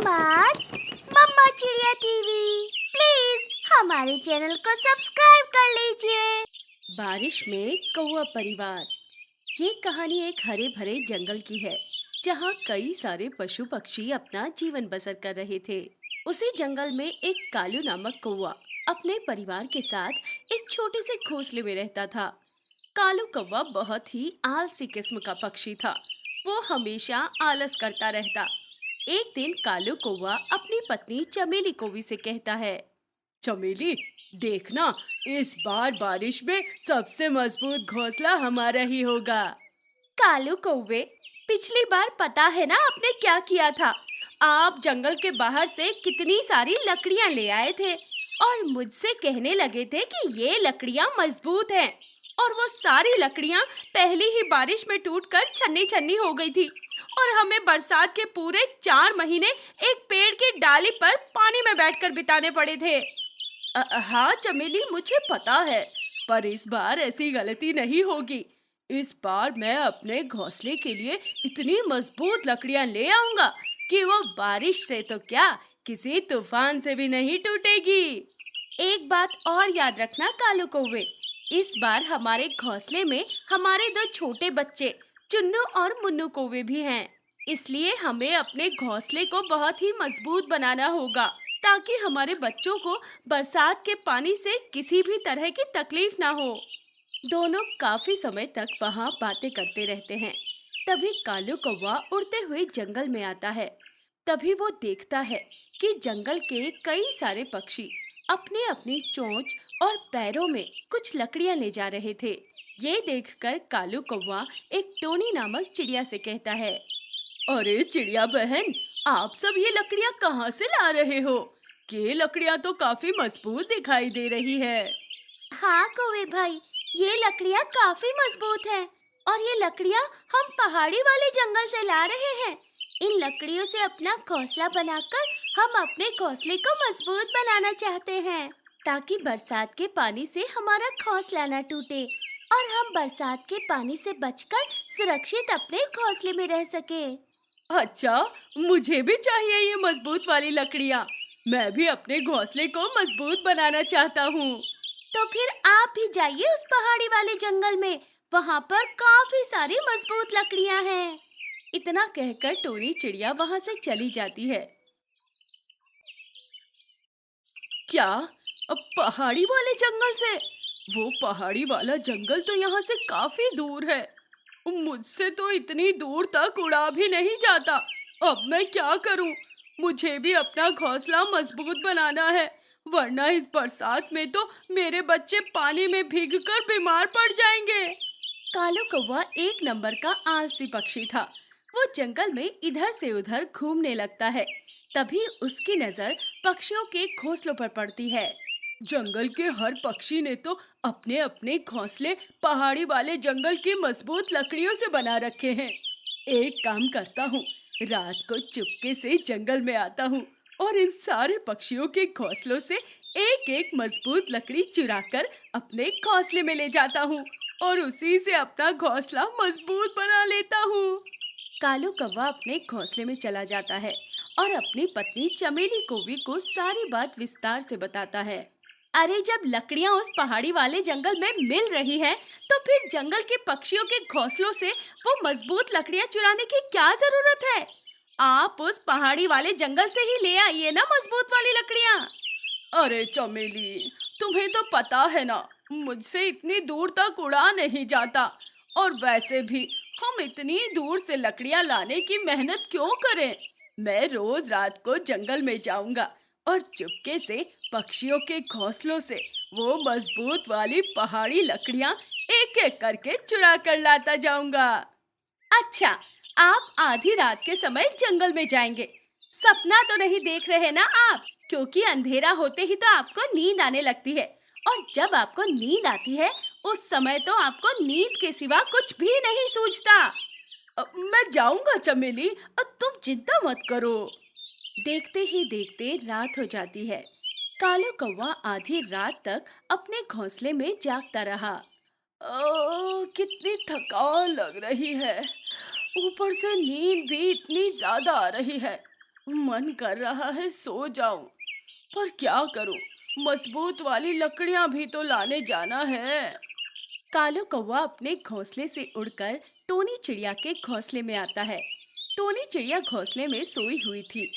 धमाल मम्मा चिड़िया TV. Please हमारे channel को सब्सक्राइब कर लीजिए। बारिश में कौवा परिवार। ये कहानी एक हरे भरे जंगल की है जहाँ कई सारे पशु पक्षी अपना जीवन बसर कर रहे थे। उसी जंगल में एक कालू नामक कौवा अपने परिवार के साथ एक छोटे से घोंसले में रहता था। कालू कौवा बहुत ही आलसी किस्म का पक्षी था। वो हमेशा आलस करता रहता। एक दिन कालू कौवा अपनी पत्नी चमेली कौवी से कहता है, चमेली, देखना, इस बार बारिश में सबसे मजबूत घोंसला हमारा ही होगा। कालू कौवे, पिछली बार पता है ना आपने क्या किया था? आप जंगल के बाहर से कितनी सारी लकड़ियां ले आए थे और मुझसे कहने लगे थे कि ये लकड़ियां मजबूत हैं, और वो सारी लकड़ियां पहली ही बारिश में टूटकर छन्नी छन्नी हो गई थी और हमें बरसात के पूरे 4 महीने एक पेड़ की डाली पर पानी में बैठकर बिताने पड़े थे। हाँ चमेली, मुझे पता है, पर इस बार ऐसी गलती नहीं होगी। इस बार मैं अपने घोंसले के लिए इतनी मजबूत लकड़ियां ले आऊंगा कि वो बारिश से तो क्या, किसी तूफान से भी नहीं टूटेगी। एक बात और याद रखना कालू कौवे, इस बार हमारे घोंसले में हमारे 2 छोटे बच्चे चुन्नू और मुन्नू कौवे भी हैं। इसलिए हमें अपने घोंसले को बहुत ही मजबूत बनाना होगा ताकि हमारे बच्चों को बरसात के पानी से किसी भी तरह की तकलीफ ना हो। दोनों काफी समय तक वहाँ बातें करते रहते हैं। तभी कालू कौवा उड़ते हुए जंगल में आता है। तभी वो देखता है कि जंगल के कई सारे पक्षी अपने अपनी चोंच और पैरों में कुछ लकड़ियां ले जा रहे थे। ये देखकर कालू कौवा एक टोनी नामक चिड़िया से कहता है, अरे चिड़िया बहन, आप सब ये लकड़ियां कहाँ से ला रहे हो? ये लकड़ियां तो काफी मजबूत दिखाई दे रही है। हाँ कौवे भाई, ये लकड़ियाँ काफी मजबूत हैं और ये लकड़ियाँ हम पहाड़ी वाले जंगल से ला रहे हैं। इन लकड़ियों से अपना घोंसला बनाकर हम अपने घोंसले को मजबूत बनाना चाहते हैं ताकि बरसात के पानी से हमारा घोंसला न टूटे और हम बरसात के पानी से बचकर सुरक्षित अपने घोंसले में रह सके। अच्छा, मुझे भी चाहिए ये मजबूत वाली लकड़ियाँ। मैं भी अपने घोंसले को मजबूत बनाना चाहता हूँ। तो फिर आप भी जाइए उस पहाड़ी वाले जंगल में, वहाँ पर काफी सारी मजबूत लकड़ियाँ हैं। इतना कहकर टोनी चिड़िया वहाँ से चली जाती है। क्या? अब पहाड़ी वाले जंगल से? वो पहाड़ी वाला जंगल तो यहाँ से काफी दूर है। मुझसे तो इतनी दूर तक उड़ा भी नहीं जाता। अब मैं क्या करूं? मुझे भी अपना घोंसला मजबूत बनाना है, वरना इस बरसात में तो मेरे बच्चे पानी में भीगकर बीमार पड़ जाएंगे। कालू कौवा एक नंबर का आलसी पक्षी था। वो जंगल में इधर से उधर घूमने लगता है। तभी उसकी नजर पक्षियों के घोंसलों पर पड़ती है। जंगल के हर पक्षी ने तो अपने अपने घोंसले पहाड़ी वाले जंगल की मजबूत लकड़ियों से बना रखे हैं। एक काम करता हूँ, रात को चुपके से जंगल में आता हूँ और इन सारे पक्षियों के घोंसलों से एक एक मजबूत लकड़ी चुराकर अपने घोंसले में ले जाता हूँ और उसी से अपना घोंसला मजबूत बना लेता हूँ। कालू कौवा अपने घोंसले में चला जाता है और अपनी पत्नी चमेली कौवी को सारी बात विस्तार से बताता है। अरे, जब लकड़ियां उस पहाड़ी वाले जंगल में मिल रही हैं, तो फिर जंगल के पक्षियों के घोंसलों से वो मजबूत लकड़ियां चुराने की क्या जरूरत है? आप उस पहाड़ी वाले जंगल से ही ले आइए ना मजबूत वाली लकड़ियां। अरे चमेली, तुम्हें तो पता है ना, मुझसे इतनी दूर तक उड़ा नहीं जाता, और वैसे भी हम इतनी दूर से लकड़ियां लाने की मेहनत क्यों करें? मैं रोज रात को जंगल में जाऊंगा और चुपके से पक्षियों के घोंसलों से वो मजबूत वाली पहाड़ी लकड़ियां एक एक करके चुरा कर लाता जाऊंगा। अच्छा, आप आधी रात के समय जंगल में जाएंगे। सपना तो नहीं देख रहे ना आप? क्योंकि अंधेरा होते ही तो आपको नींद आने लगती है, और जब आपको नींद आती है उस समय तो आपको नींद के सिवा कुछ भी नहीं सूझता। मैं जाऊंगा चमेली, तुम चिंता मत करो। देखते ही देखते रात हो जाती है। कालू कौवा आधी रात तक अपने घोंसले में जागता रहा। कितनी थकान लग रही है, ऊपर से नींद भी इतनी ज्यादा आ रही है। मन कर रहा है सो जाऊं, पर क्या करूं? मजबूत वाली लकड़ियां भी तो लाने जाना है। कालू कौवा अपने घोंसले से उड़कर टोनी चिड़िया के घोंसले में आता है। टोनी चिड़िया घोंसले में सोई हुई थी।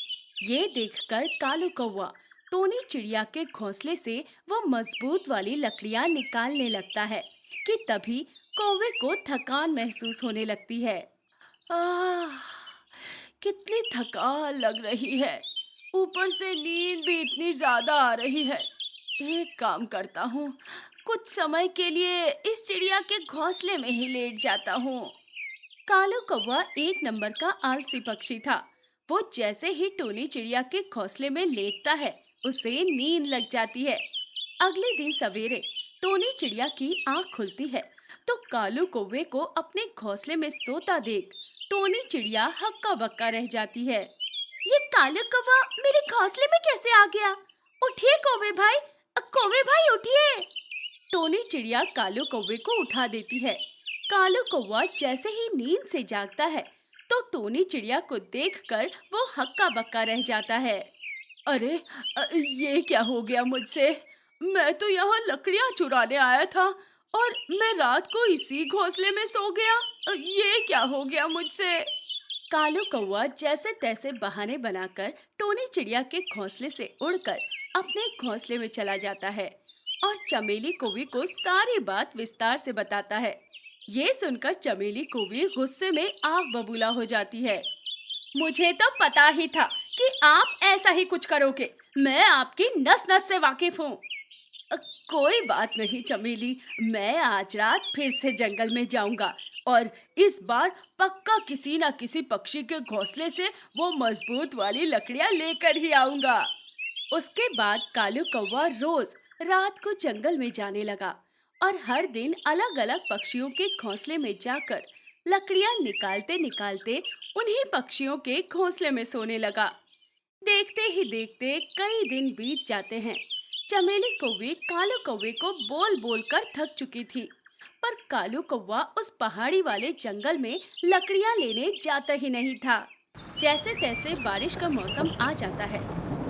ये देखकर कालू कौवा टोनी चिड़िया के घोंसले से वो मजबूत वाली लकड़ियां निकालने लगता है कि तभी कौवे को थकान महसूस होने लगती है। आह, कितनी थकान लग रही है। ऊपर से नींद भी इतनी ज्यादा आ रही है। एक काम करता हूँ, कुछ समय के लिए इस चिड़िया के घोंसले में ही लेट जाता हूँ। कालू कौवा एक नंबर का आलसी पक्षी था। वो जैसे ही टोनी चिड़िया के घोंसले में लेटता है, उसे नींद लग जाती है। अगले दिन सवेरे टोनी चिड़िया की आंख खुलती है तो कालू कौवे को अपने घोंसले में सोता देख टोनी चिड़िया हक्का बक्का रह जाती है। ये कालू कौवा मेरे घोंसले में कैसे आ गया? उठिए कौवे भाई उठिए। टोनी चिड़िया कालू कौवे को उठा देती है। कालू कौवा जैसे ही नींद से जागता है तो टोनी चिड़िया को देखकर वो हक्का बक्का रह जाता है। अरे, ये क्या हो गया मुझसे? मैं तो यहाँ लकड़ियाँ चुराने आया था और मैं रात को इसी घोंसले में सो गया। ये क्या हो गया मुझसे? कालू कौवा जैसे तैसे बहाने बनाकर टोनी चिड़िया के घोंसले से उड़कर अपने घोंसले में चला जाता है और चमेली कौवी को सारी बात विस्तार से बताता है। ये सुनकर चमेली कौवी गुस्से में आग बबूला हो जाती है। मुझे तो पता ही था कि आप ऐसा ही कुछ करोगे। मैं आपकी नस नस से वाकिफ हूँ। कोई बात नहीं चमेली, मैं आज रात फिर से जंगल में जाऊंगा और इस बार पक्का किसी न किसी पक्षी के घोंसले से वो मजबूत वाली लकड़ियां लेकर ही आऊंगा। उसके बाद कालू कौवा रोज रात को जंगल में जाने लगा और हर दिन अलग अलग पक्षियों के घोंसले में जाकर लकड़ियां निकालते निकालते उन्हीं पक्षियों के घोंसले में सोने लगा। देखते ही देखते कई दिन बीत जाते हैं। चमेली कौवी कालू कौवे को बोल बोल कर थक चुकी थी, पर कालू कौवा उस पहाड़ी वाले जंगल में लकड़ियां लेने जाता ही नहीं था। जैसे तैसे बारिश का मौसम आ जाता है।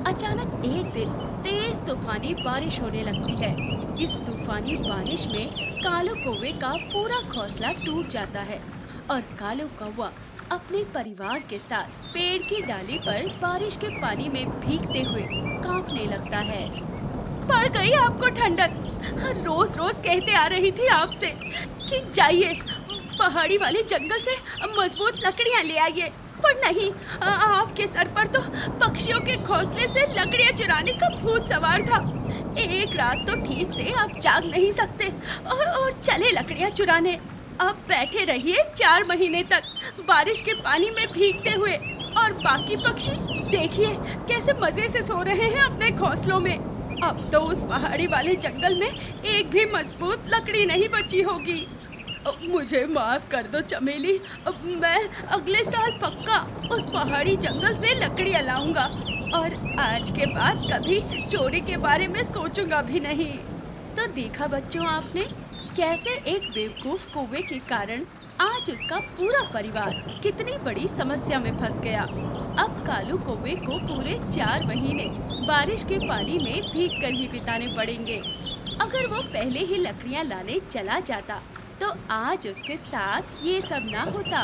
अचानक एक दिन तेज तूफानी बारिश होने लगती है। इस तूफानी बारिश में कालू कौवे का पूरा घोंसला टूट जाता है और कालू कौवा अपने परिवार के साथ पेड़ की डाली पर बारिश के पानी में भीगते हुए कांपने लगता है। पड़ गई आपको ठंडक। रोज रोज कहते आ रही थी आपसे कि जाइए पहाड़ी वाले जंगल से मजबूत लकड़ियां ले आइए, पर नहीं, आपके सर पर तो पक्षियों के घोंसले से लकड़ियां चुराने का भूत सवार था। एक रात तो ठीक से आप जाग नहीं सकते और चले लकड़ियां चुराने। अब बैठे रहिए 4 महीने तक बारिश के पानी में भीगते हुए, और बाकी पक्षी देखिए कैसे मजे से सो रहे हैं अपने घोंसलों में। अब तो उस पहाड़ी वाले जंगल में एक भी मजबूत लकड़ी नहीं बची होगी। मुझे माफ कर दो चमेली, मैं अगले साल पक्का उस पहाड़ी जंगल से लकड़ियां लाऊंगा और आज के बाद कभी चोरी के बारे में सोचूंगा भी नहीं। तो देखा बच्चों आपने कैसे एक बेवकूफ कौवे के कारण आज उसका पूरा परिवार कितनी बड़ी समस्या में फंस गया। अब कालू कौवे को पूरे 4 महीने बारिश के पानी में भीग कर ही बिताने पड़ेंगे। अगर वो पहले ही लकड़ियां लाने चला जाता तो आज उसके साथ ये सब ना होता।